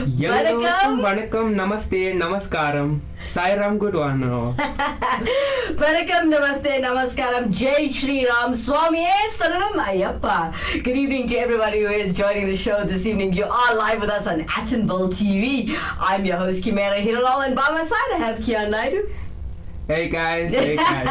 Vanakkam, vanakkam, namaste, namaskaram, Sairam Gurvano. Vanakkam, namaste, namaskaram, Jai Shri Ram, Swami Saranam Ayappa. Good evening to everybody who is joining the show this evening. You are live with us on Atonville TV. I'm your host, Kimera, Heeralal, and by my side I have Kian, Naidoo. Hey guys, hey guys.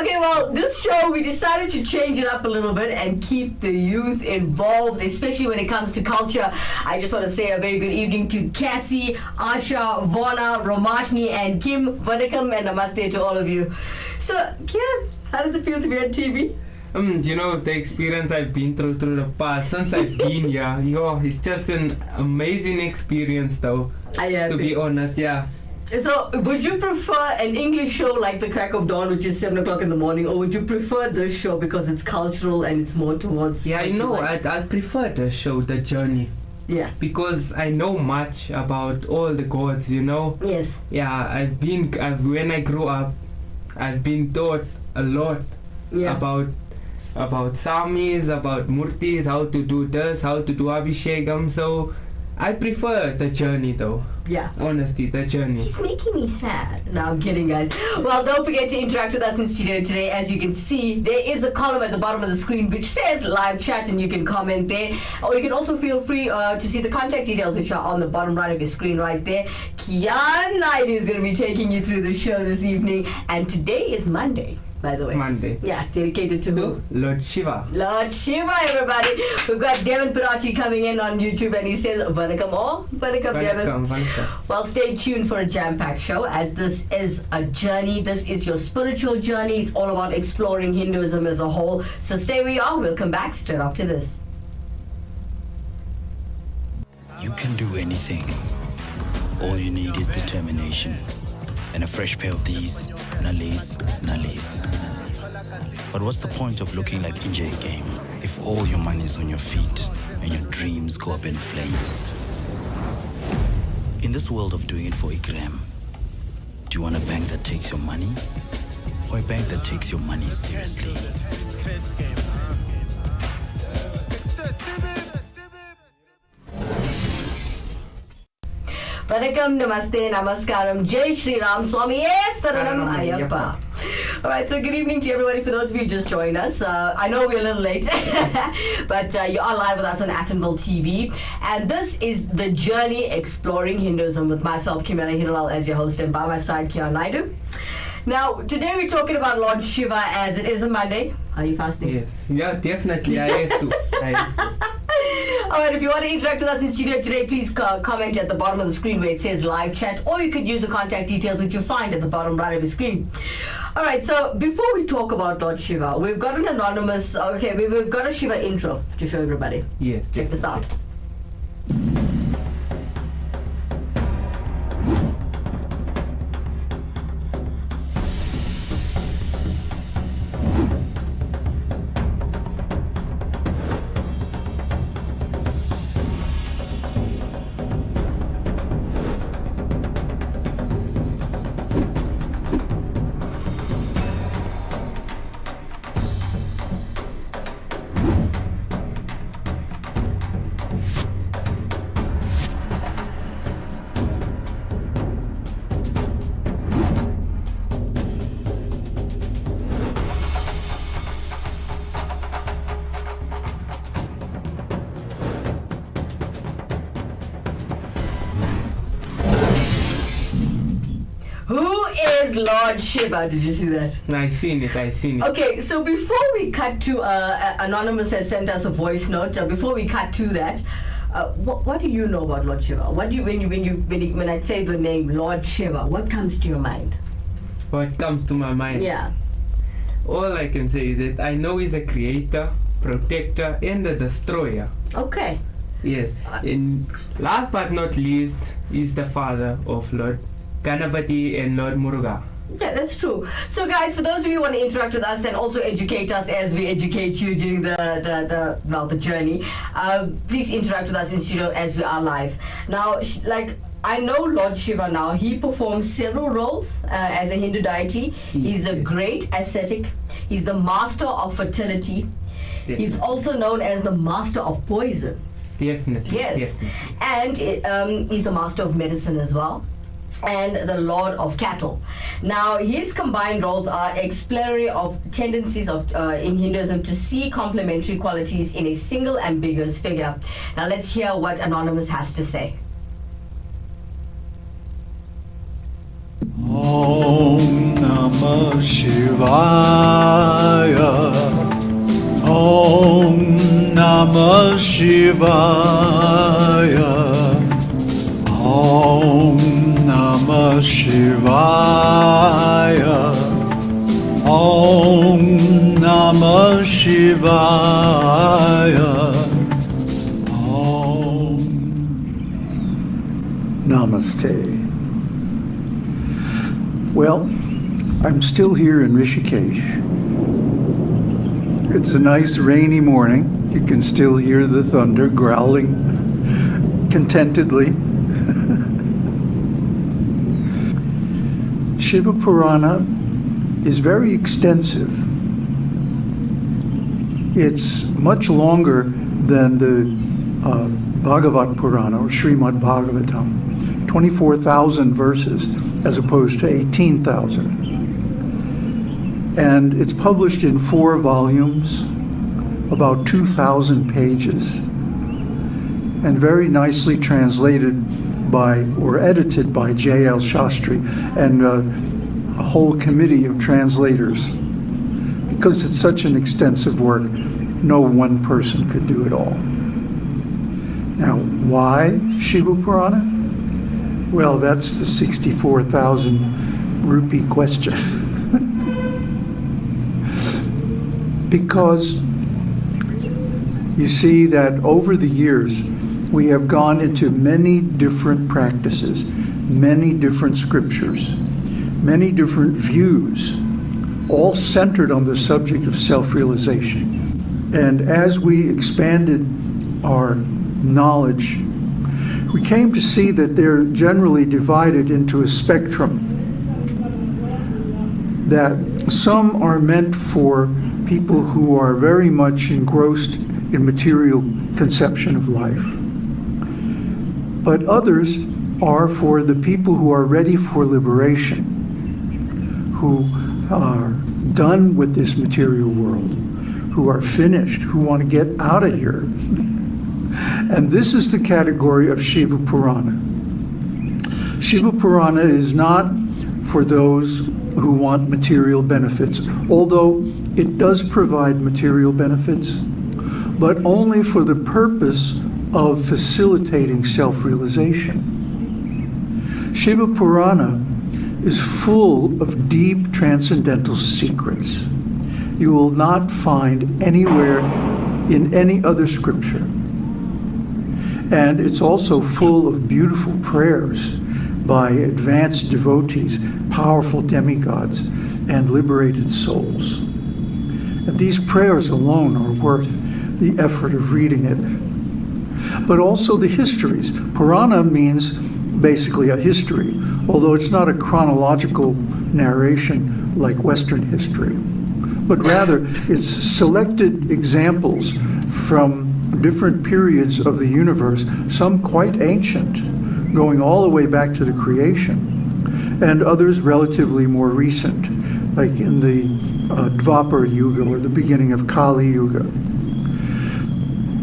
Okay, well, this show we decided to change it up a little bit and keep the youth involved, especially when it comes to culture. I just want to say a very good evening to Cassie, Asha, Vona, Romashni, and Kim. Vanakkam and namaste to all of you. So, Kian, how does it feel to be on TV? You know, the experience I've been through the past since I've been here, it's just an amazing experience though. To be honest, yeah. So, would you prefer an English show like The Crack of Dawn, which is 7 o'clock in the morning, or would you prefer this show because it's cultural and it's more towards... Yeah, I know. I'd prefer the show, The Journey. Yeah. Because I know much about all the gods, Yes. Yeah, when I grew up, I've been taught a lot about Samis, about Murtis, how to do this, how to do Abhishekam. So I prefer The Journey though. Yeah. Honestly, The Journey. He's making me sad. No, I'm kidding, guys. Well, don't forget to interact with us in studio today. As you can see, there is a column at the bottom of the screen which says live chat, and you can comment there. Or you can also feel free to see the contact details which are on the bottom right of your screen right there. Kian Naidoo is going to be taking you through the show this evening. And today is Monday, by the way. Monday. Yeah, dedicated to who? Lord Shiva. Lord Shiva, everybody. We've got Devin Pirachi coming in on YouTube, and he says, Vanakkam all. Vanakkam, Devin. Vanakkam. Well, stay tuned for a jam-packed show, as this is a journey. This is your spiritual journey. It's all about exploring Hinduism as a whole. So stay where you are. We'll come back straight after this. You can do anything. All you need is determination. And a fresh pair of these nallies. But what's the point of looking like Injay game if all your money is on your feet and your dreams go up in flames? In this world of doing it for a gram, do you want a bank that takes your money or a bank that takes your money seriously? Vanakkam, namaste, namaskaram, Jai Shri Ram, Swami Saranam Ayappa. Alright, so good evening to everybody. For those of you who just joined us, I know we're a little late, but you are live with us on Atonville TV. And this is The Journey Exploring Hinduism with myself, Kimera Heeralal, as your host, and by my side, Kian Naidoo. Now, today we're talking about Lord Shiva, as it is a Monday. Are you fasting? Yes. Yeah, definitely. I have to. Alright, if you want to interact with us in studio today, please comment at the bottom of the screen where it says live chat, or you could use the contact details which you'll find at the bottom right of your screen. Alright, so before we talk about Lord Shiva, we've got an anonymous, we've got a Shiva intro to show everybody. Yes. Check this out. Lord Shiva, did you see that? I seen it. Okay, so before we cut to Anonymous has sent us a voice note. Before we cut to that, what do you know about Lord Shiva? What do you when I say the name Lord Shiva, what comes to your mind? What comes to my mind? Yeah. All I can say is that I know he's a creator, protector, and a destroyer. Okay. Yes. And last but not least, is the father of Lord Ganapati and Lord Muruga. Yeah, that's true. So guys, for those of you who want to interact with us and also educate us as we educate you during the journey, please interact with us in studio as we are live. Now, I know Lord Shiva now. He performs several roles as a Hindu deity. He's a great ascetic. He's the master of fertility. He's also known as the master of poison. Definitely. Yes. Definitely. And he's a master of medicine as well, and the lord of cattle. Now, his combined roles are explorer of tendencies of in Hinduism to see complementary qualities in a single ambiguous figure. Now, let's hear what Anonymous has to say. Om Namah Shivaya. Om Namah Shivaya. Om Namah Shivaya. Om Namah Shivaya. Om. Namaste. Well, I'm still here in Rishikesh. It's a nice rainy morning. You can still hear the thunder growling contentedly. Shiva Purana is very extensive. It's much longer than the Bhagavat Purana or Srimad Bhagavatam, 24,000 verses as opposed to 18,000. And it's published in 4 volumes, about 2,000 pages, and very nicely translated by or edited by J.L. Shastri and a whole committee of translators. Because it's such an extensive work, no one person could do it all. Now, why Shiva Purana? Well, that's the 64,000 rupee question. Because you see that over the years, we have gone into many different practices, many different scriptures, many different views, all centered on the subject of self-realization. And as we expanded our knowledge, we came to see that they're generally divided into a spectrum, that some are meant for people who are very much engrossed in material conception of life. But others are for the people who are ready for liberation, who are done with this material world, who are finished, who want to get out of here. And this is the category of Shiva Purana. Shiva Purana is not for those who want material benefits, although it does provide material benefits, but only for the purpose of facilitating self-realization. Shiva Purana is full of deep transcendental secrets you will not find anywhere in any other scripture. And it's also full of beautiful prayers by advanced devotees, powerful demigods, and liberated souls. And these prayers alone are worth the effort of reading it. But also the histories. Purana means basically a history, although it's not a chronological narration like Western history, but rather it's selected examples from different periods of the universe, some quite ancient, going all the way back to the creation, and others relatively more recent, like in the Dvapara Yuga or the beginning of Kali Yuga.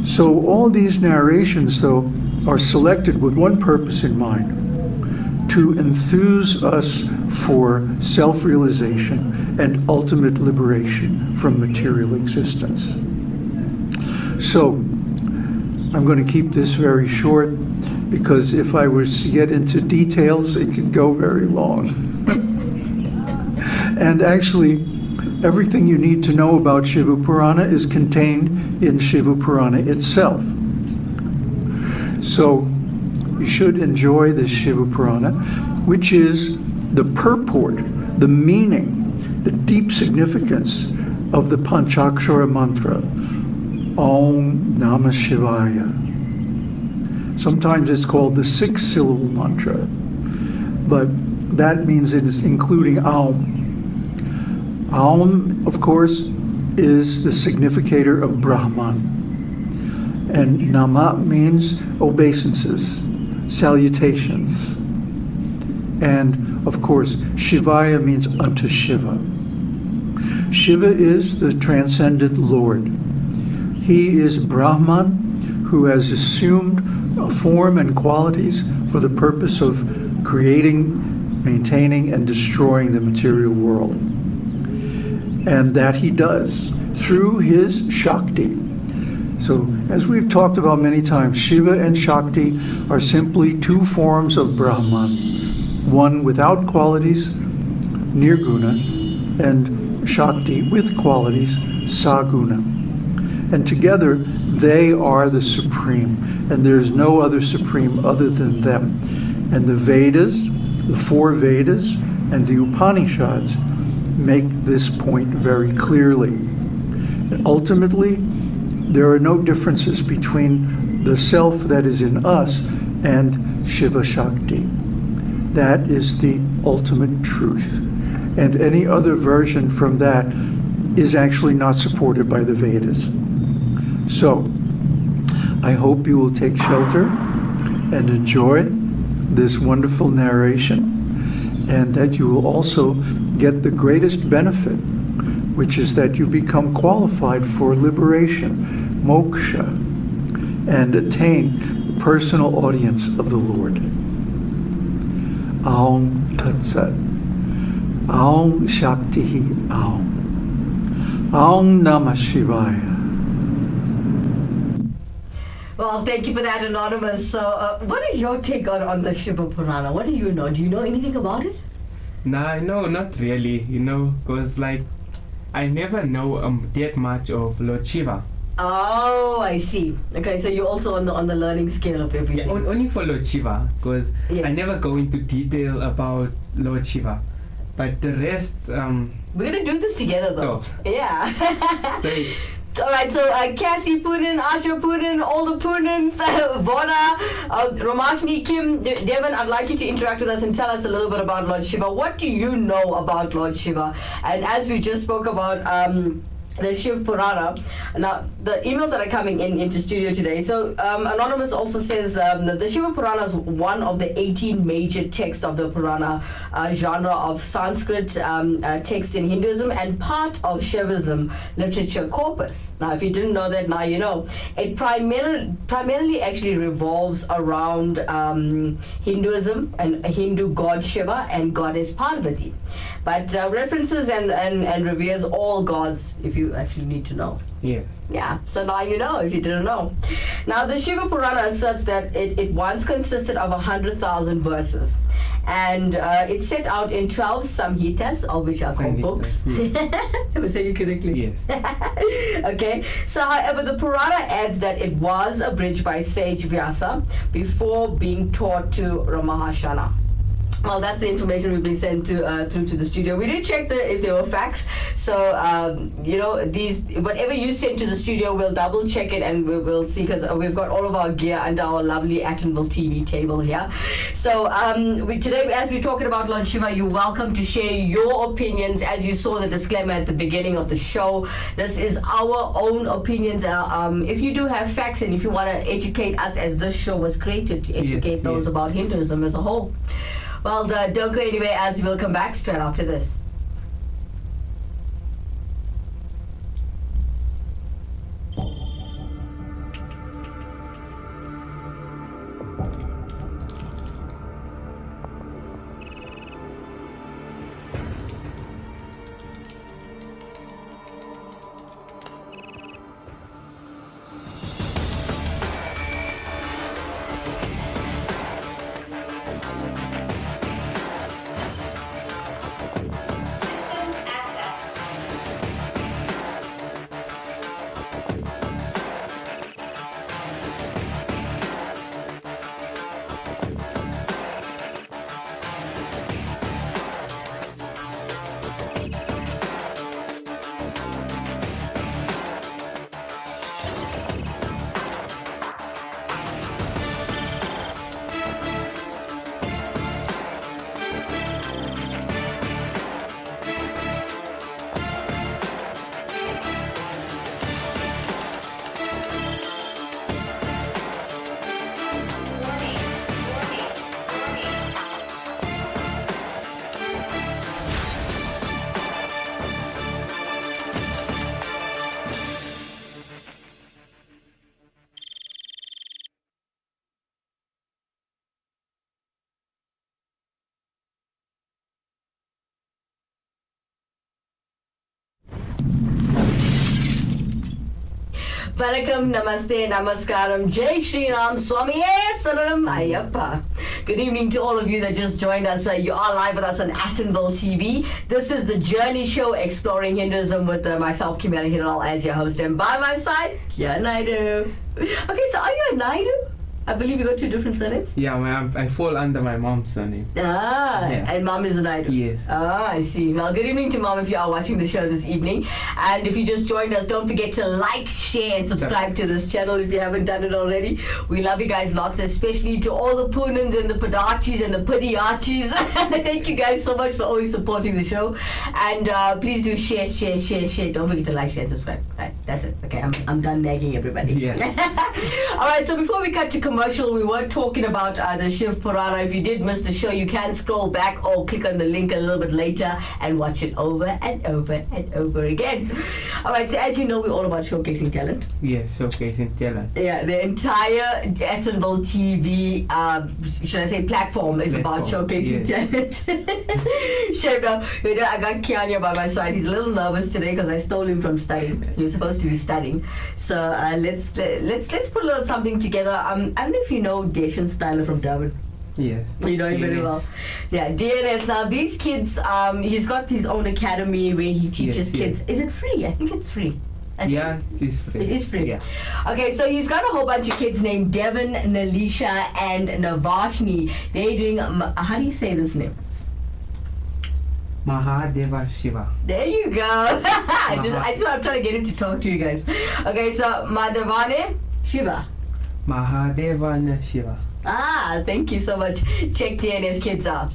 So all these narrations, though, are selected with one purpose in mind: to enthuse us for self-realization and ultimate liberation from material existence. So I'm going to keep this very short, because if I was to get into details, it could go very long. And actually, everything you need to know about Shiva Purana is contained in Shiva Purana itself. So you should enjoy this Shiva Purana, which is the purport, the meaning, the deep significance of the Panchakshara mantra, Om Namah Shivaya. Sometimes it's called the 6-syllable mantra, but that means it is including Aum. Aum, of course, is the significator of Brahman. And nama means obeisances, salutations. And of course, Shivaya means unto Shiva. Shiva is the transcendent Lord. He is Brahman who has assumed a form and qualities for the purpose of creating, maintaining, and destroying the material world. And that he does through his Shakti. So, as we've talked about many times, Shiva and Shakti are simply two forms of Brahman. One without qualities, Nirguna, and Shakti with qualities, Saguna. And together, they are the supreme, and there's no other supreme other than them. And the Vedas, the four Vedas, and the Upanishads make this point very clearly. And ultimately, there are no differences between the self that is in us and Shiva Shakti. That is the ultimate truth. And any other version from that is actually not supported by the Vedas. So, I hope you will take shelter and enjoy this wonderful narration, and that you will also get the greatest benefit, which is that you become qualified for liberation, moksha, and attain the personal audience of the Lord. Aum Tat Sat. Aum Shakti Aum. Aum Namah Shivaya. Well, thank you for that, Anonymous. So, what is your take on the Shiva Purana? What do you know? Do you know anything about it? Nah, no, not really, because I never know that much of Lord Shiva. Oh, I see. Okay, so you're also on the learning scale of everything. Yeah, only for Lord Shiva, because Yes. I never go into detail about Lord Shiva. But the rest, We're gonna do this together, though. Oh. Yeah. they, All right, so Cassie Punin, Asha Punin, all the Punins, Vona, Ramashni, Kim, Devon, I'd like you to interact with us and tell us a little bit about Lord Shiva. What do you know about Lord Shiva? And as we just spoke about the Shiv Purana, now the emails that are coming into studio today. So Anonymous also says that the Shiva Purana is one of the 18 major texts of the Purana genre of Sanskrit texts in Hinduism and part of Shaivism literature corpus. Now, if you didn't know that, now you know. It primarily actually revolves around Hinduism and Hindu god Shiva and goddess Parvati. But references and reveres all gods, if you actually need to know. yeah. Yeah, so now you know if you didn't know. Now, the Shiva Purana asserts that it once consisted of 100,000 verses. And it's set out in 12 samhitas, or which are called books. Am I saying it correctly? Yes. Okay, so however, the Purana adds that it was abridged by sage Vyasa before being taught to Ramahashana. Well, that's the information we've been sent to through to the studio. We did check if there were facts. So, these, whatever you sent to the studio, we'll double check it and we'll see, because we've got all of our gear under our lovely Actonville TV table here. So, today, as we're talking about Lord Shiva, you're welcome to share your opinions. As you saw the disclaimer at the beginning of the show, this is our own opinions. If you do have facts and if you want to educate us, as this show was created to educate those about Hinduism as a whole. Well, don't go anywhere, as we'll come back straight after this. Vanakkam, Namaste, Namaskaram, Jai Shri Ram, Swamiye Saranam Ayyappa. Good evening to all of you that just joined us. You are live with us on Attenville TV. This is the Journey Show exploring Hinduism with myself, Kimera Heeralal, as your host. And by my side, Kian, Naidoo. Okay, so are you a Naidoo? I believe you got two different surnames? Yeah, I fall under my mom's surname. And mom is a Naidoo? Yes. I see. Well, good evening to mom if you are watching the show this evening. And if you just joined us, don't forget to like, share and subscribe to this channel if you haven't done it already. We love you guys lots, especially to all the Poonans and the Padachis and the Padiachis. Thank you guys so much for always supporting the show. And please do share. Don't forget to like, share and subscribe. Right, that's it. Okay, I'm done nagging everybody. Yeah. All right, so before we cut to commercial, we were talking about the Shiv Purana. If you did miss the show, you can scroll back or click on the link a little bit later and watch it over and over and over again. All right, so as you know, we're all about showcasing talent. Yes, showcasing talent. Yeah, the entire Attenville TV, should I say platform, is about showcasing talent. Chef, now, I got Kian here by my side. He's a little nervous today because I stole him from studying. He was supposed to be studying. So let's put a little something together. I don't know if you know Deshan Styler from Durban. Yes. You know him very well. Yeah, DNS. Now these kids, he's got his own academy where he teaches kids. Yes. Is it free? I think it's free. Yeah, it is free. It is free. Yeah. Okay, so he's got a whole bunch of kids named Devon, Nalisha, and Navashni. They're doing, how do you say this name? Mahadeva Shiva. There you go. I'm trying to get him to talk to you guys. Okay, so Madhavane Shiva. Mahadevana Shiva. Thank you so much. Check DNS kids out.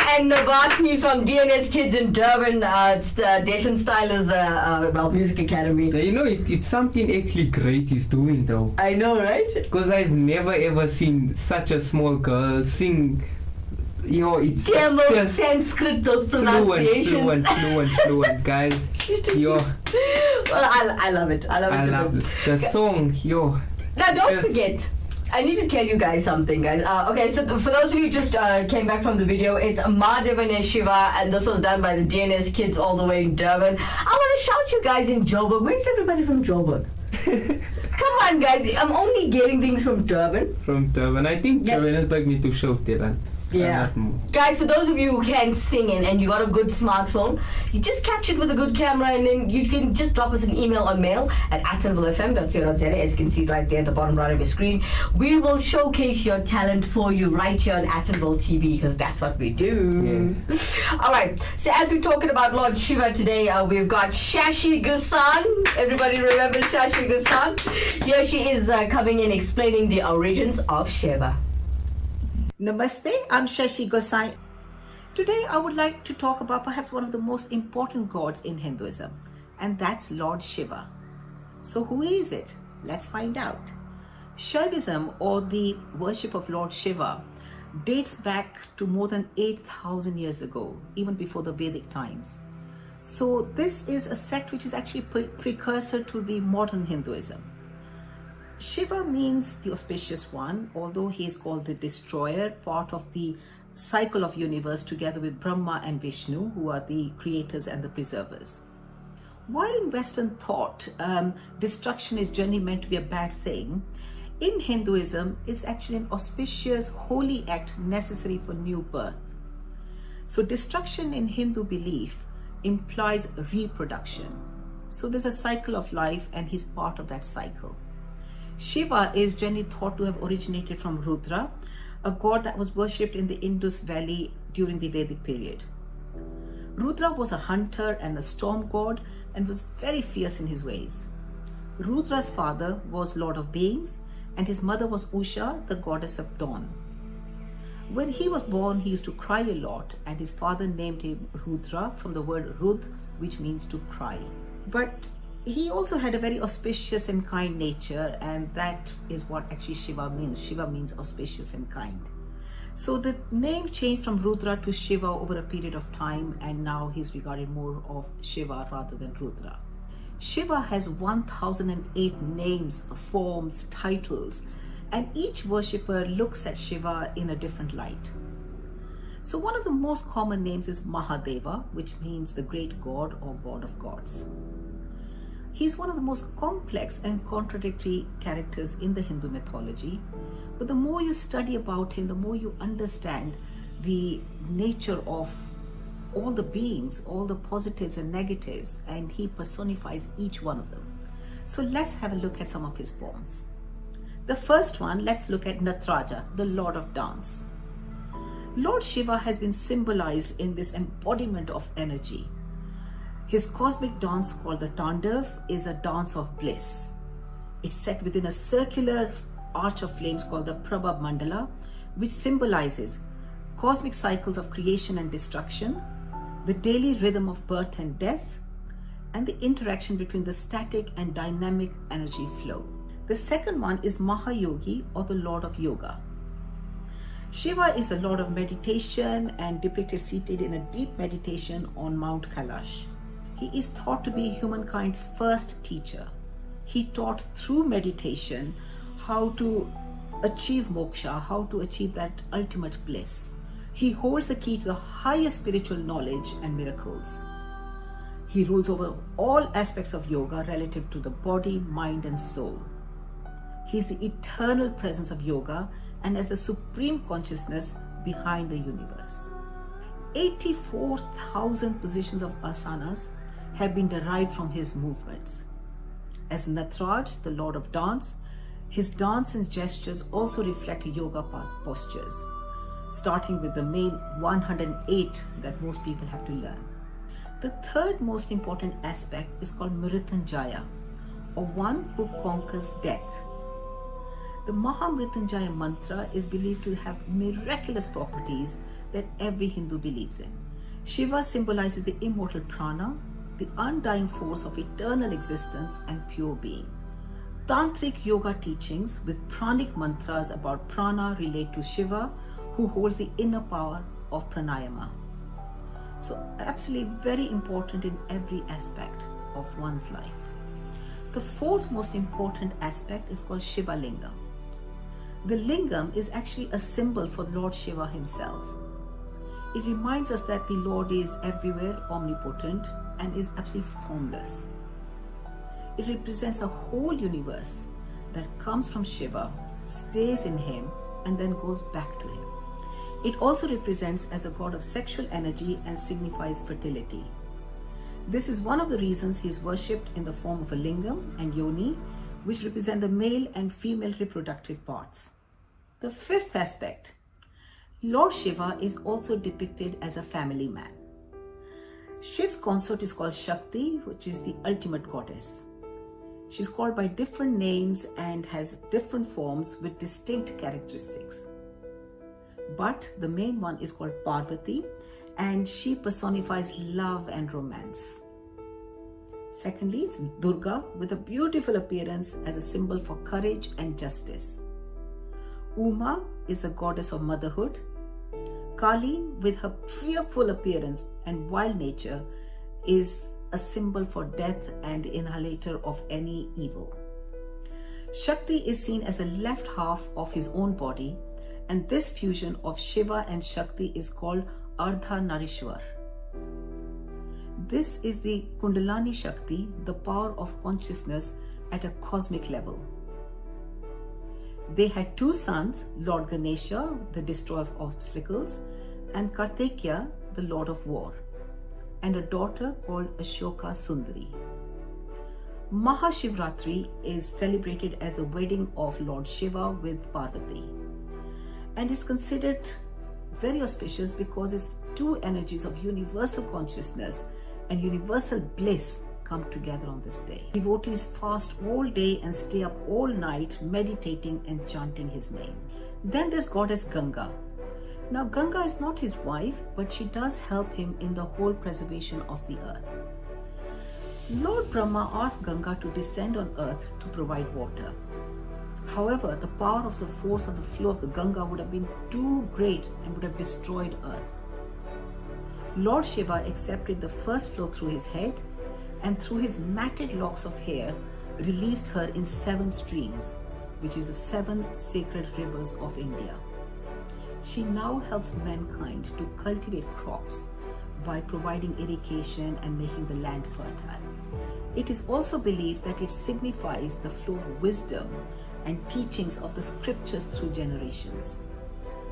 and Navashni from DNS Kids in Durban. Deshan Style is Music Academy. So, it's something actually great he's doing though. I know, right? Because I've never ever seen such a small girl sing. It's Tamil, just Sanskrit, those pronunciations. fluent, guys. Well, I love it. I love it. The song, Now, don't forget. I need to tell you guys something, guys. Okay, so for those of you who just came back from the video, it's Mahadevan Shiva, and this was done by the DNS Kids all the way in Durban. I want to shout you guys in Joburg. Where's everybody from Joburg? Come on, guys. I'm only getting things from Durban. From Durban. I think Johannesburg need to show that. Yeah. Guys, for those of you who can sing and you got a good smartphone, you just capture it with a good camera, and then you can just drop us an email or mail at atonvillefm.co.za, as you can see right there at the bottom right of your screen. We will showcase your talent for you right here on Atonville TV, because that's what we do. Yeah. All right. So as we're talking about Lord Shiva today, we've got Shashi Gasan. Everybody remember Shashi Gasan? Here she is coming in explaining the origins of Shiva. Namaste, I'm Shashi Gosai. Today I would like to talk about perhaps one of the most important gods in Hinduism, and that's Lord Shiva. So who is it? Let's find out. Shaivism, or the worship of Lord Shiva, dates back to more than 8,000 years ago, even before the Vedic times. So this is a sect which is actually precursor to the modern Hinduism. Shiva means the auspicious one, although he is called the destroyer, part of the cycle of universe together with Brahma and Vishnu, who are the creators and the preservers. While in Western thought, destruction is generally meant to be a bad thing, in Hinduism, it's actually an auspicious, holy act necessary for new birth. So destruction in Hindu belief implies reproduction. So there's a cycle of life, and he's part of that cycle. Shiva is generally thought to have originated from Rudra, a god that was worshipped in the Indus Valley during the Vedic period. Rudra was a hunter and a storm god and was very fierce in his ways. Rudra's father was Lord of Beings, and his mother was Usha, the goddess of dawn. When he was born, he used to cry a lot, and his father named him Rudra from the word Rud, which means to cry. But he also had a very auspicious and kind nature, and that is what actually Shiva means. Shiva means auspicious and kind. So the name changed from Rudra to Shiva over a period of time, and now he's regarded more of Shiva rather than Rudra. Shiva has 1008 names, forms, titles, and each worshipper looks at Shiva in a different light. So one of the most common names is Mahadeva, which means the great god or god of gods. He's one of the most complex and contradictory characters in the Hindu mythology, but the more you study about him, the more you understand the nature of all the beings, all the positives and negatives, and he personifies each one of them. So let's have a look at some of his forms. The first one, let's look at Natraja, the Lord of Dance. Lord Shiva has been symbolized in this embodiment of energy. His cosmic dance, called the Tandav, is a dance of bliss. It's set within a circular arch of flames called the Prabha Mandala, which symbolizes cosmic cycles of creation and destruction, the daily rhythm of birth and death, and the interaction between the static and dynamic energy flow. The second one is Mahayogi, or the Lord of Yoga. Shiva is the Lord of meditation and depicted seated in a deep meditation on Mount Kailash. He is thought to be humankind's first teacher. He taught through meditation how to achieve moksha, how to achieve that ultimate bliss. He holds the key to the highest spiritual knowledge and miracles. He rules over all aspects of yoga relative to the body, mind, and soul. He is the eternal presence of yoga and as the supreme consciousness behind the universe. 84,000 positions of asanas have been derived from his movements. As Natraj, the Lord of Dance, his dance and gestures also reflect yoga postures, starting with the main 108 that most people have to learn. The third most important aspect is called Mrityunjaya, or one who conquers death. The Mahamrityunjaya mantra is believed to have miraculous properties that every Hindu believes in. Shiva symbolizes the immortal prana, the undying force of eternal existence and pure being. Tantric yoga teachings with pranic mantras about prana relate to Shiva, who holds the inner power of pranayama. So absolutely very important in every aspect of one's life. The fourth most important aspect is called Shiva Lingam. The lingam is actually a symbol for Lord Shiva himself. It reminds us that the Lord is everywhere, omnipotent, and is absolutely formless. It represents a whole universe that comes from Shiva, stays in him, and then goes back to him. It also represents as a god of sexual energy and signifies fertility. This is one of the reasons he is worshipped in the form of a lingam and yoni, which represent the male and female reproductive parts. The fifth aspect, Lord Shiva is also depicted as a family man. Shiv's consort is called Shakti, which is the ultimate goddess. She's called by different names and has different forms with distinct characteristics. But the main one is called Parvati, and she personifies love and romance. Secondly, it's Durga with a beautiful appearance as a symbol for courage and justice. Uma is a goddess of motherhood. Kali, with her fearful appearance and wild nature, is a symbol for death and inhalator of any evil. Shakti is seen as the left half of his own body, and this fusion of Shiva and Shakti is called Ardha Narishwar. This is the Kundalani Shakti, the power of consciousness at a cosmic level. They had two sons, Lord Ganesha, the destroyer of obstacles, and Kartikya, the lord of war, and a daughter called Ashoka Sundari. Mahashivratri is celebrated as the wedding of Lord Shiva with Parvati, and is considered very auspicious because its two energies of universal consciousness and universal bliss come together on this day. Devotees fast all day and stay up all night meditating and chanting his name. Then there's goddess Ganga. Now Ganga is not his wife, but she does help him in the whole preservation of the earth. Lord Brahma asked Ganga to descend on earth to provide water. However, the power of the force of the flow of the Ganga would have been too great and would have destroyed earth. Lord Shiva accepted the first flow through his head, and through his matted locks of hair released her in 7 streams, which is the 7 sacred rivers of India. She now helps mankind to cultivate crops by providing irrigation and making the land fertile. It is also believed that it signifies the flow of wisdom and teachings of the scriptures through generations.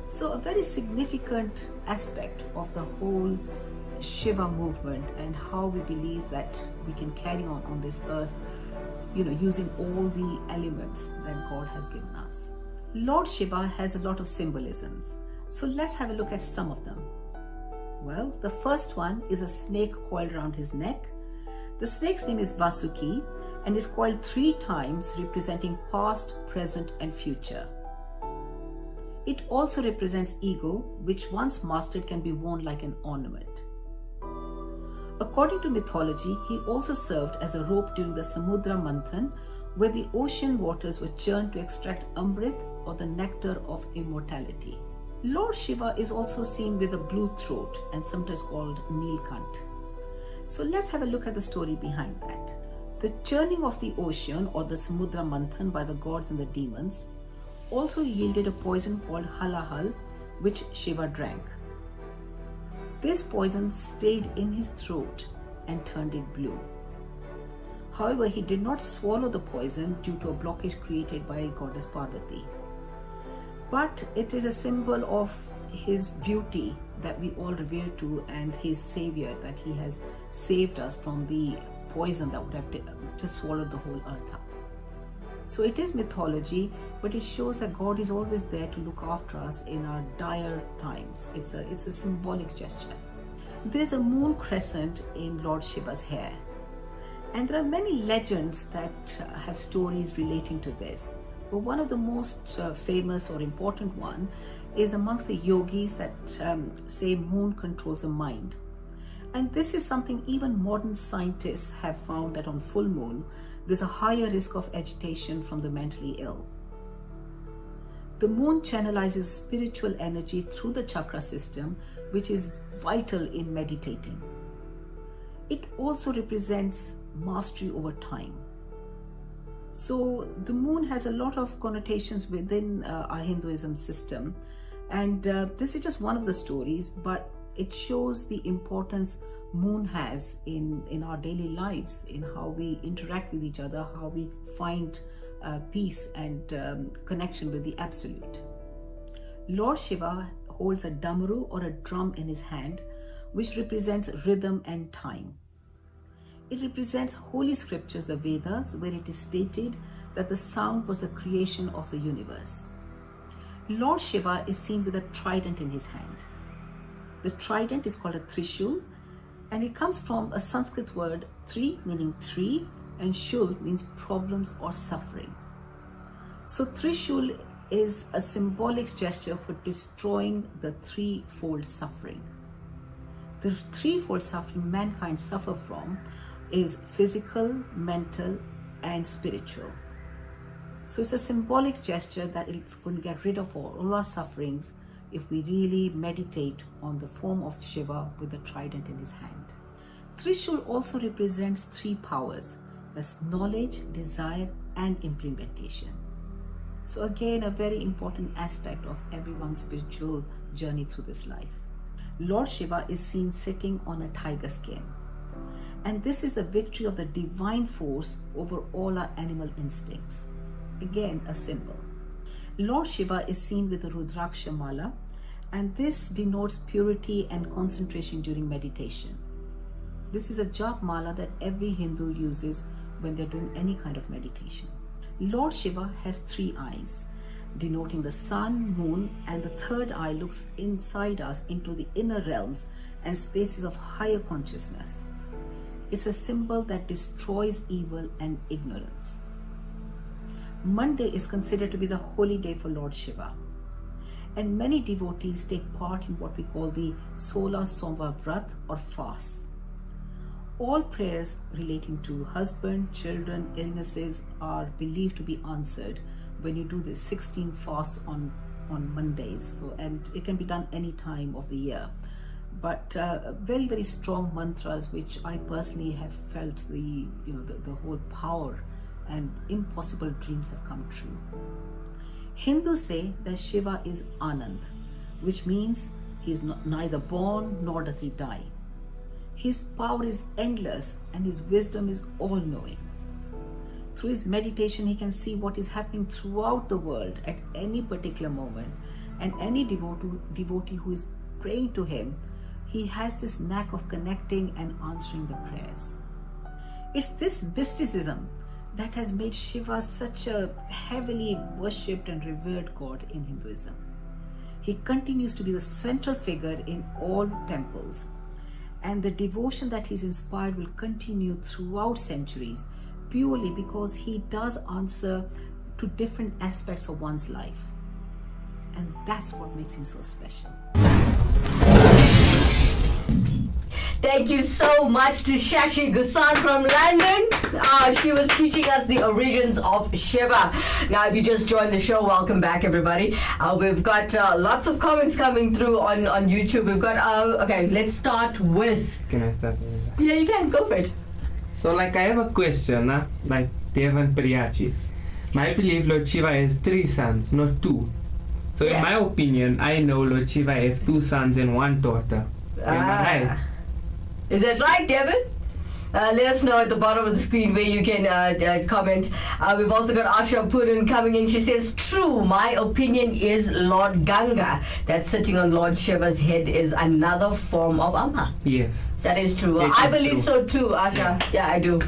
So a very significant aspect of the whole Shiva movement and how we believe that we can carry on this earth, using all the elements that God has given us. Lord Shiva has a lot of symbolisms. So let's have a look at some of them. Well, the first one is a snake coiled around his neck. The snake's name is Vasuki and is coiled 3 times, representing past, present, and future. It also represents ego, which once mastered can be worn like an ornament. According to mythology, he also served as a rope during the Samudra Manthan, where the ocean waters were churned to extract Amrit, or the nectar of immortality. Lord Shiva is also seen with a blue throat and sometimes called Nilkant. So let's have a look at the story behind that. The churning of the ocean, or the Samudra Manthan, by the gods and the demons also yielded a poison called Halahal, which Shiva drank. This poison stayed in his throat and turned it blue. However, he did not swallow the poison due to a blockage created by goddess Parvati. But it is a symbol of his beauty that we all revere to, and his savior, that he has saved us from the poison that would have just swallowed the whole earth up. So it is mythology, but it shows that God is always there to look after us in our dire times. It's a symbolic gesture. There's a moon crescent in Lord Shiva's hair, and there are many legends that have stories relating to this. But one of the most famous or important one is amongst the yogis that say moon controls the mind. And this is something even modern scientists have found, that on full moon, there's a higher risk of agitation from the mentally ill. The moon channelizes spiritual energy through the chakra system, which is vital in meditating. It also represents mastery over time. So the moon has a lot of connotations within our Hinduism system, and this is just one of the stories, but it shows the importance moon has in our daily lives, in how we interact with each other, how we find peace and connection with the absolute. Lord Shiva holds a damaru or a drum in his hand, which represents rhythm and time. It represents holy scriptures, the Vedas, where it is stated that the sound was the creation of the universe. Lord Shiva is seen with a trident in his hand. The trident is called a Trishul, and it comes from a Sanskrit word tri, meaning three, and shul means problems or suffering. So Trishul is a symbolic gesture for destroying the threefold suffering. The threefold suffering mankind suffer from is physical, mental, and spiritual. So it's a symbolic gesture that it's going to get rid of all our sufferings if we really meditate on the form of Shiva with the trident in his hand. Trishul also represents three powers. That's knowledge, desire, and implementation. So again, a very important aspect of everyone's spiritual journey through this life. Lord Shiva is seen sitting on a tiger skin. And this is the victory of the divine force over all our animal instincts. Again, a symbol. Lord Shiva is seen with a Rudraksha mala, and this denotes purity and concentration during meditation. This is a jap mala that every Hindu uses when they're doing any kind of meditation. Lord Shiva has three eyes, denoting the sun, moon, and the third eye looks inside us into the inner realms and spaces of higher consciousness. It's a symbol that destroys evil and ignorance. Monday is considered to be the holy day for Lord Shiva, and many devotees take part in what we call the Sola Somva Vrat or fast. All prayers relating to husband, children, illnesses are believed to be answered when you do the 16 fasts on Mondays. So, and it can be done any time of the year. But very, very strong mantras, which I personally have felt the whole power, and impossible dreams have come true. Hindus say that Shiva is Anand, which means he's neither born nor does he die. His power is endless and his wisdom is all-knowing. Through his meditation, he can see what is happening throughout the world at any particular moment, and any devotee who is praying to him, he has this knack of connecting and answering the prayers. It's this mysticism that has made Shiva such a heavily worshipped and revered god in Hinduism. He continues to be the central figure in all temples, and the devotion that he's inspired will continue throughout centuries, purely because he does answer to different aspects of one's life. And that's what makes him so special. Thank you so much to Shashi Gusan from London. She was teaching us the origins of Shiva. Now, if you just joined the show, welcome back, everybody. We've got lots of comments coming through on YouTube. We've got, okay, let's start with... Can I start with that? Yeah, you can. Go for it. So, I have a question, like Devan Priyachi. I believe Lord Shiva has 3 sons, not 2. So, in my opinion, I know Lord Shiva has 2 sons and 1 daughter. Am I right? Is that right, Devin? Let us know at the bottom of the screen where you can comment. We've also got Asha Puran coming in. She says, true, my opinion is Lord Ganga, that's sitting on Lord Shiva's head, is another form of Amma. Yes. That is true. It I is believe true. so too, Asha. Yeah, I do.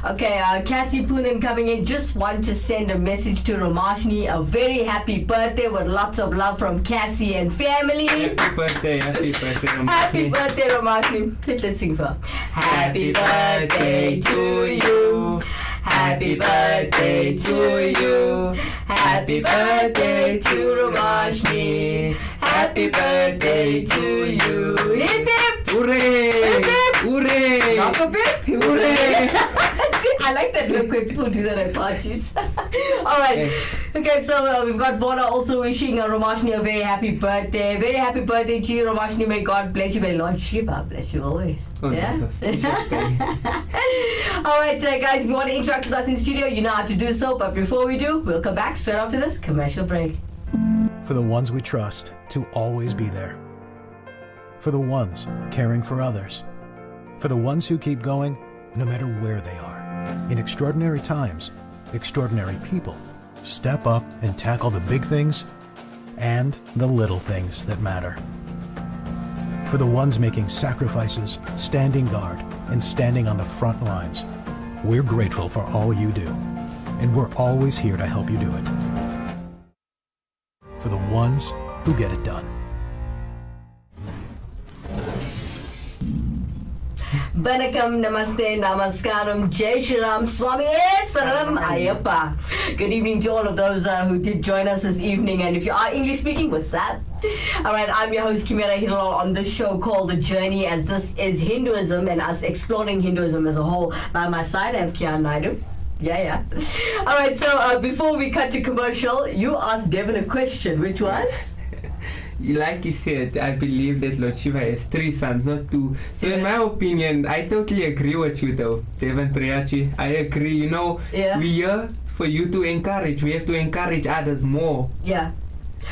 Okay, Cassie Poonen coming in. Just want to send a message to Ramashni. A very happy birthday with lots of love from Cassie and family. Happy birthday, Ramashni. Happy birthday, Ramashni. Let's sing for her. Happy birthday to you. Happy birthday to you. Happy birthday to Ramashni. Happy birthday to you. Hip hip! Hooray! Hip hip! Hooray! Knock a bit. Hooray! See, I like that look when people do that at parties. All right. Okay, so we've got Vona also wishing Ramashni a very happy birthday. Very happy birthday to you, Ramashni. May God bless you. May Lord Shiva bless you always. Oh, yeah? okay. All right, guys, if you want to interact with us in studio, you know how to do so. But before we do, we'll come back straight after this commercial break. For the ones we trust to always be there. For the ones caring for others. For the ones who keep going no matter where they are. In extraordinary times, extraordinary people step up and tackle the big things and the little things that matter. For the ones making sacrifices, standing guard, and standing on the front lines, we're grateful for all you do, and we're always here to help you do it. For the ones who get it done. Banakam, Namaste, Namaskaram, Jai Shri Ram, Swami Saranam Ayappa. Good evening to all of those who did join us this evening. And if you are English speaking, what's that? All right, I'm your host, Kimera Heeralal, on this show called The Journey, as this is Hinduism and us exploring Hinduism as a whole. By my side, I have Kian, Naidoo. Yeah. All right, so before we cut to commercial, you asked Devin a question, which was? Like you said, I believe that Lord Shiva has 3 sons, not 2. So in my opinion, I totally agree with you though, Devan Priyachi. I agree. You know, we're here for you to encourage. We have to encourage others more. Yeah.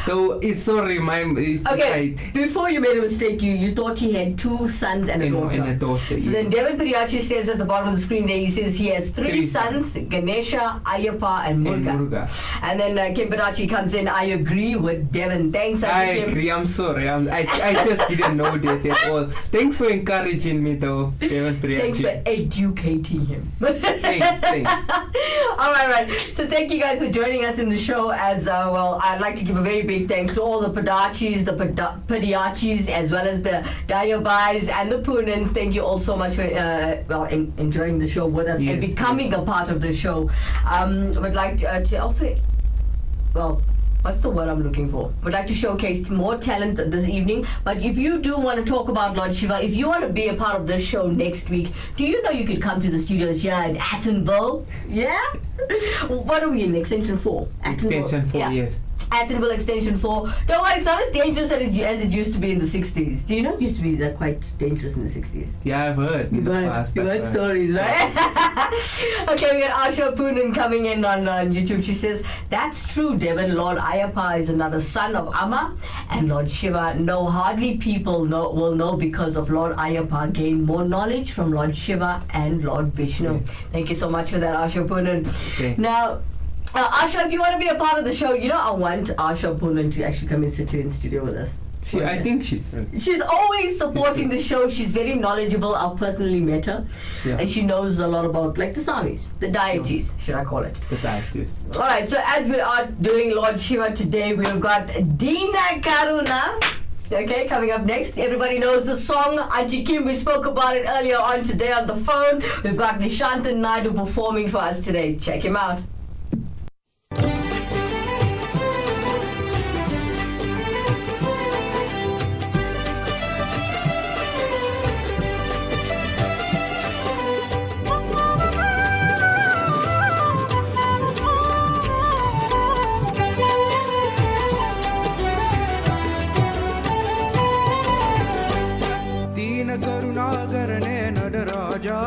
So it's sorry, okay. Before you made a mistake, you thought he had 2 sons and a daughter. So then Devan Priyachi says at the bottom of the screen there, he says he has 3 sons, Ganesha, Ayappa and Muruga. And then Kim Badachi comes in, I agree with Devan. Thanks, I agree, I'm sorry. I just didn't know that at all. Thanks for encouraging me though, Devan Priyachi. Thanks for educating him. Thanks. All right. So thank you guys for joining us in the show as well. I'd like to give a very big thanks to all the Padachis, the Padiachis, as well as the Dayabais and the Poonans. Thank you all so much for enjoying the show with us and becoming a part of the show. Would like to also, what's the word I'm looking for? Would like to showcase more talent this evening. But if you do want to talk about Lord Shiva, if you want to be a part of this show next week, do you know you could come to the studios here in Attenville? Yeah? What are we in? Extension 4? Extension 4, yes. Attenville Extension 4. Don't worry, it's not as dangerous as it used to be in the 60s. Do you know it used to be quite dangerous in the 60s? Yeah, I've heard. You've heard stories, right? Okay, we got Asha Poonan coming in on YouTube. She says, that's true, Devin. Lord Ayappa is another son of Amma and Lord Shiva. No, hardly people will know because of Lord Ayappa gained more knowledge from Lord Shiva and Lord Vishnu. Thank you so much for that, Asha Poonan. Okay. Now, Asha, if you want to be a part of the show, I want Asha Poonan to actually come and sit here in studio with us. I think she's always supporting the show. She's very knowledgeable. I've personally met her. Yeah. And she knows a lot about the Samis, the deities, should I call it. The deities. All right, so as we are doing Lord Shiva today, we've got Dina Karuna. Okay, coming up next. Everybody knows the song. Auntie Kim, we spoke about it earlier on today on the phone. We've got Nishantan Naidoo performing for us today. Check him out. करुणागरने Nataraja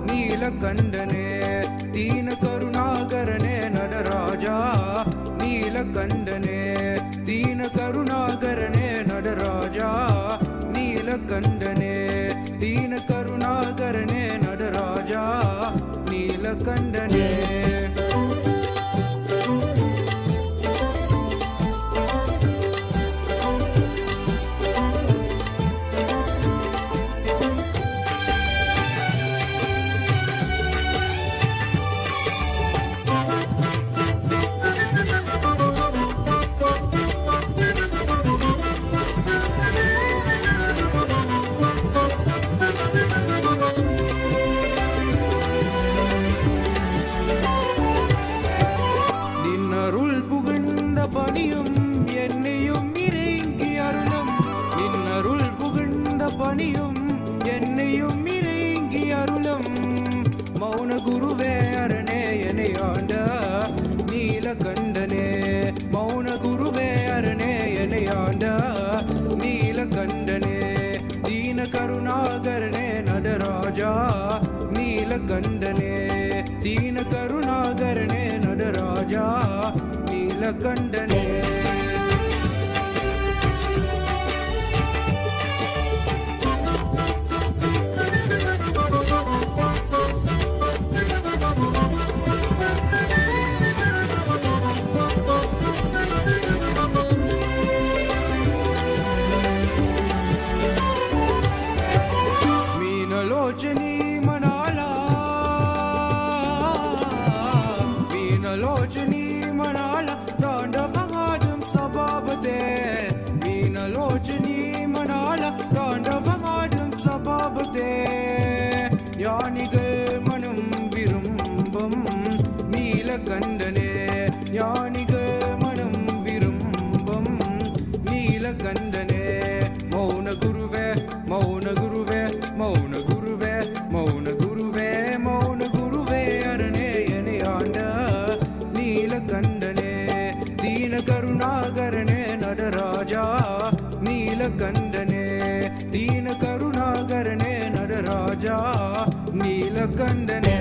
नीलकंडने दीन करुणागरने नटराजा नीलकंडने दीन करुणागरने नटराजा नीलकंडने दीन करुणागरने नटराजा नीलकंडने ஆவியும் இறங்கி அருளும் மௌன குருவே அரணே என்னை ஆண்ட நீலகண்டனே மௌன குருவே அரணே என்னை ஆண்ட நீலகண்டனே தீன கருணாகரனே நடராஜா நீலகண்டனே தீன கருணாகரனே நடராஜா நீலகண்டனே మీనలోచని మనాలా మీనలోచని మనాలా తాండవమాடும் சபாபதே மீனலோச்சனி மணால தாண்டவமாடும் சபாபதே யானிகள் மனம் விரும்பும் நீலகண்டனே யானிகள் மனம் விரும்பும் நீலகண்டனே மௌன குருவே மௌன குருவே மௌன குருவே மௌன குருவே மௌன குருவே அரணே என்னை ஆண்ட நீலகண்டனே தீன கருணாகரனே நடராஜா நீலகண்டனே தீன கருணாகரனே நடராஜா நீலகண்டனே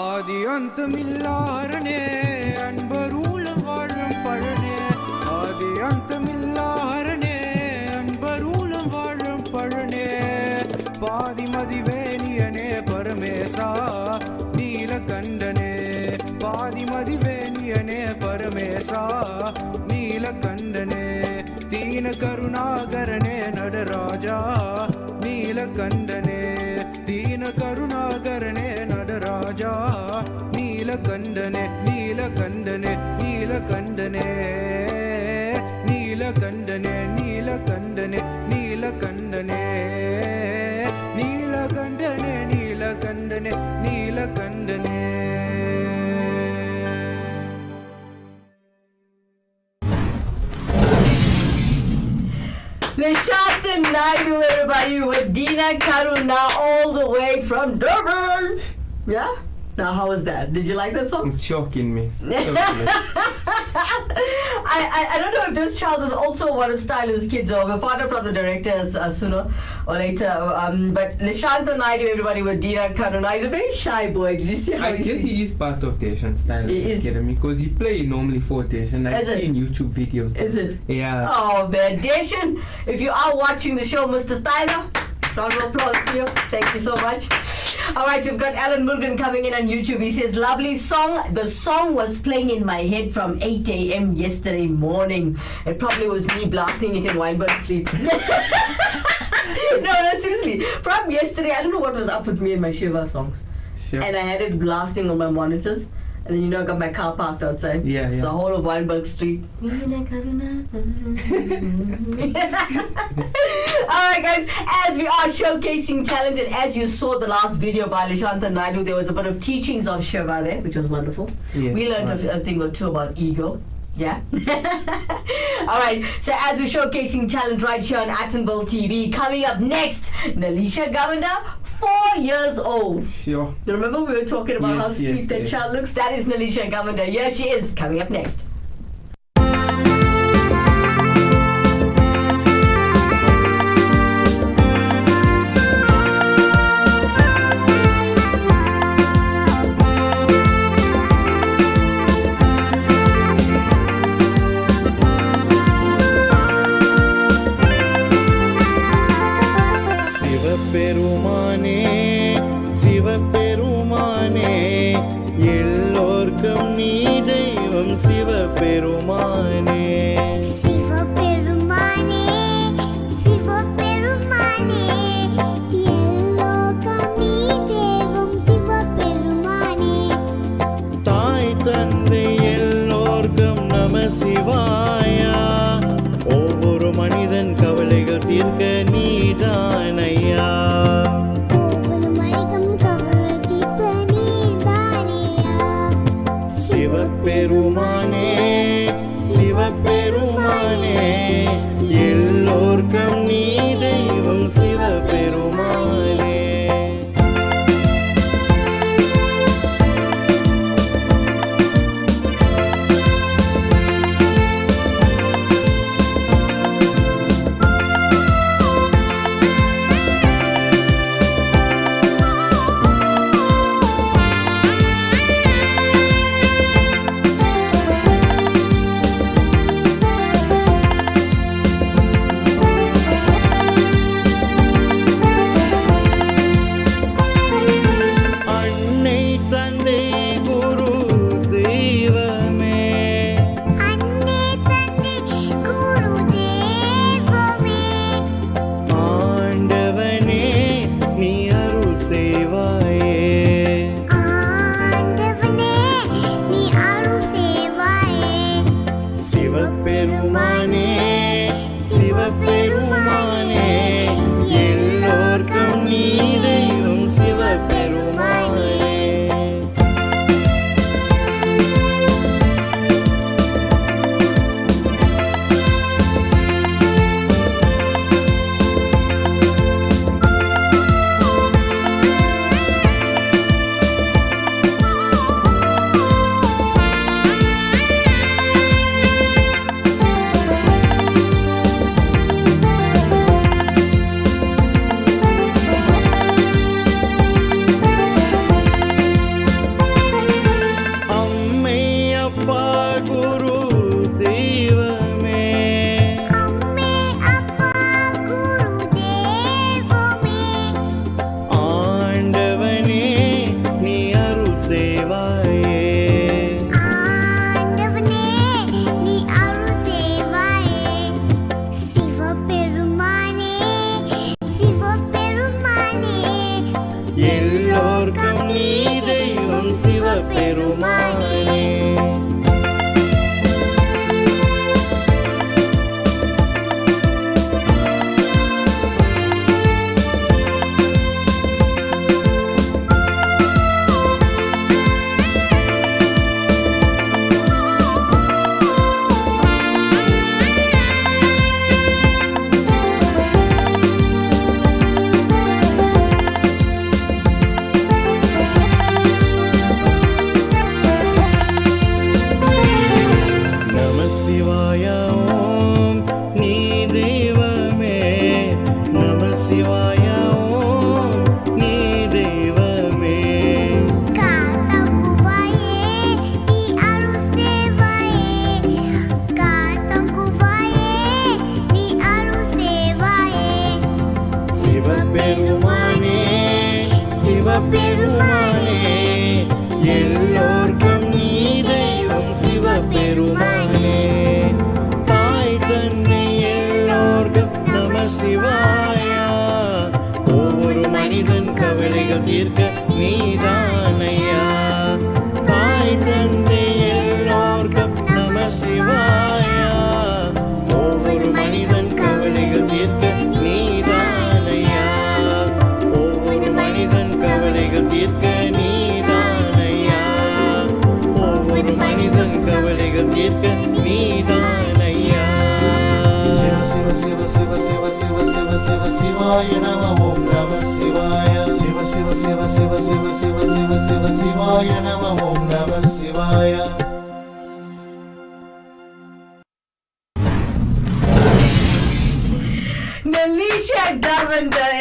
ஆதி அந்தமில்லாரனே அன்பரூலம் வாழும் பழனே ஆதி அந்தமில்லாரனே அன்பரூலம் வாழும் பழனே பாதிமதிவேணியனே பரமேசா நீலகண்டனே பாதிமதிவேணியனே பரமேசா நீலகண்டனே தீன கருணாகரனே நடராஜா நீலகண்டனே தீன கருணாகரனே Nataraja நீலகண்டனே நீலகண்டனே நீலகண்டனே நீலகண்டனே நீலகண்டனே நீலகண்டனே நீலகண்டனே நீலகண்டனே நீலகண்டனே Nishanta Naidoo, everybody, with Dina Karuna all the way from Durban. Yeah? Now, how was that? Did you like that song? It's shocking me. I don't know if this child is also one of Styler's kids, or we'll find out from the directors sooner or later. But Nishanta Naidoo, everybody, with Dina Karuna. He's a very shy boy. Did you see how I guess he is part of Asian Style He is. Academy because he play normally for Asian. I've Is it? seen YouTube videos. Is it? Yeah. Oh, man. Deshan, if you are watching the show, Mr. Styler, round of applause for you. Thank you so much. All right, we've got Alan Murugan coming in on YouTube. He says, lovely song. The song was playing in my head from 8 a.m. yesterday morning. It probably was me blasting it in Weinberg Street. No, seriously. From yesterday, I don't know what was up with me and my Shiva songs. Sure. And I had it blasting on my monitors. And then, I got my car parked outside. Yeah, It's yeah. the whole of Weinberg Street. Alright guys, as we are showcasing talent, and as you saw the last video by Nishanta Naidoo, there was a bit of teachings of Shiva there, which was wonderful. Yes, We learned a thing or two about ego. Yeah. Alright, so as we're showcasing talent right here on Attenville TV, coming up next, Nalisha Govender, 4 years old. Sure. Remember we were talking about Yes, how sweet yes, that yes. child looks? That is Nalisha Govender. Here she is, coming up next. சிவபெருமானே சிவபெருமானே எல்லோர்க்கும் நீ தெய்வம் சிவ சிவபெருமானே எல்லோர்க்கும் நீ தெய்வம் சிவபெருமானே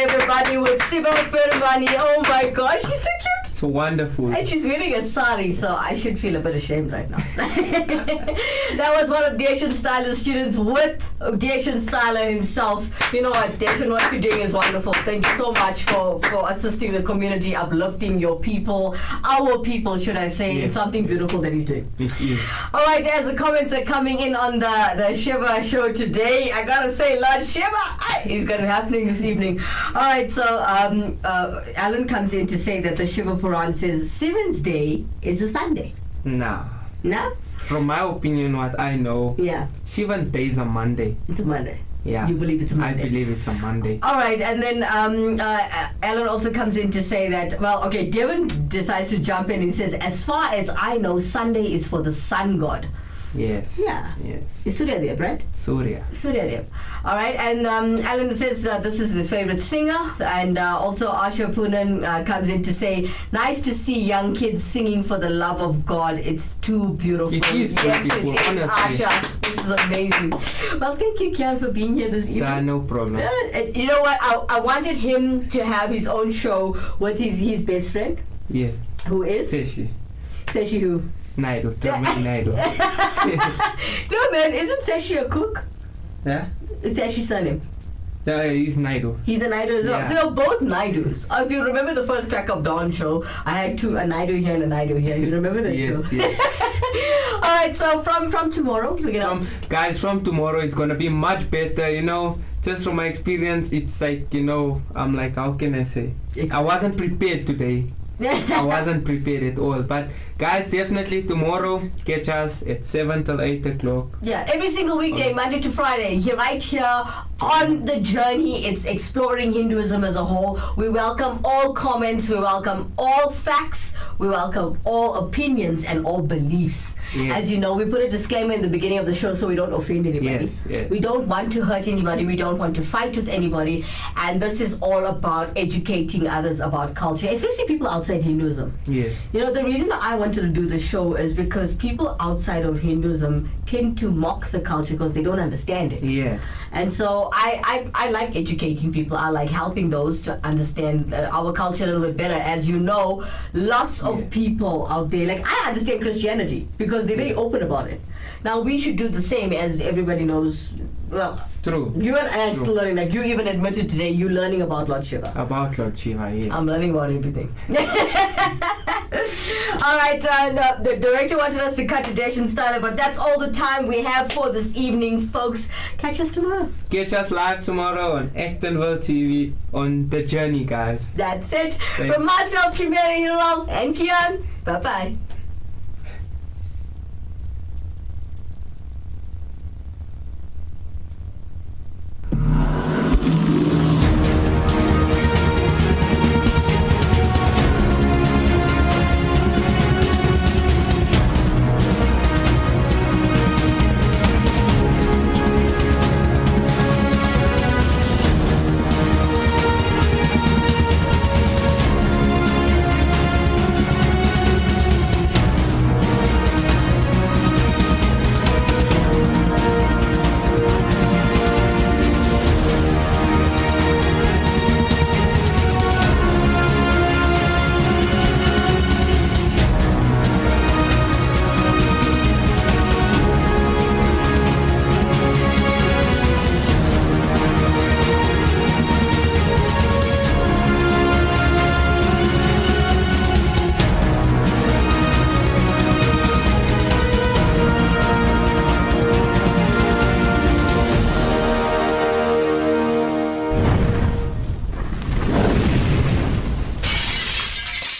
Everybody with Siva Permani. Oh my gosh, she's so cute. So wonderful. And she's wearing a sari, so I should feel a bit ashamed right now. That was one of Deshan Styler's students with Deshan Styler himself. You know what, Deshan, what you're doing is wonderful. Thank you so much for assisting the community, uplifting your people, our people, should I say. Yeah. It's something beautiful that he's doing. Thank you. All right, as the comments are coming in on the Shiva show today, I gotta say, Lord Shiva is gonna be happening this evening. All right, so Alan comes in to say that the Shiva Puran says Sivan's day is a Sunday. Nah. No? From my opinion, what I know, Yeah, Shivan's day is a Monday. it's a Monday. Yeah. You believe it's a Monday? I believe it's a Monday. All right, and then Alan also comes in to say that, well, okay, Devin decides to jump in. He says, as far as I know, Sunday is for the sun god. Yes. Yeah. Yes. It's Suryadev, right? Surya. Suryadev. All right, and Alan says this is his favorite singer, and also Asha Poonen comes in to say, nice to see young kids singing for the love of God. It's too beautiful. It is yes, beautiful, it is, honestly. Asha. This is amazing. Well, thank you, Kian, for being here this evening. No problem. You know what? I wanted him to have his own show with his best friend, Yeah. who is Seshi who? Naidoo. Naidoo. No man, isn't Seshi a cook? Yeah? It's Seshi's surname. Yeah, he's Naidoo. He's a Naidoo as well. Yeah. So you're both Naidoos. If you remember the first Crack of Dawn show, I had two, a Naidoo here and a Naidoo here. You remember that show? Yes. All right, so from tomorrow, we're gonna... Guys, from tomorrow, it's gonna be much better, you know. Just from my experience, it's like, you know, I'm like, how can I say? I wasn't prepared today. I wasn't prepared at all. But guys, definitely tomorrow, catch us at 7 till 8 o'clock. Yeah, every single weekday, Monday to Friday, here, right here on The Journey. It's exploring Hinduism as a whole. We welcome all comments, we welcome all facts, we welcome all opinions and all beliefs. Yes. As you know, we put a disclaimer in the beginning of the show so we don't offend anybody. Yes, yes. We don't want to hurt anybody, we don't want to fight with anybody, and this is all about educating others about culture, especially people outside Hinduism. Yeah. You know, the reason I wanted to do the show is because people outside of Hinduism tend to mock the culture because they don't understand it. Yeah. And so I like educating people. I like helping those to understand our culture a little bit better. As you know, lots of people out there, like I understand Christianity because they're very open about it. Now we should do the same, as everybody knows. Well, True. you and I are still learning. Like you even admitted today, you're learning about Lord Shiva. About Lord Shiva, yeah. I'm learning about everything. All right, the director wanted us to cut to Dash and Styler, but that's all the time we have for this evening, folks. Catch us tomorrow. Catch us live tomorrow on Actonville TV on The Journey, guys. That's it. Thanks. From myself, Kimera, Heeralal, and Kian. Bye-bye.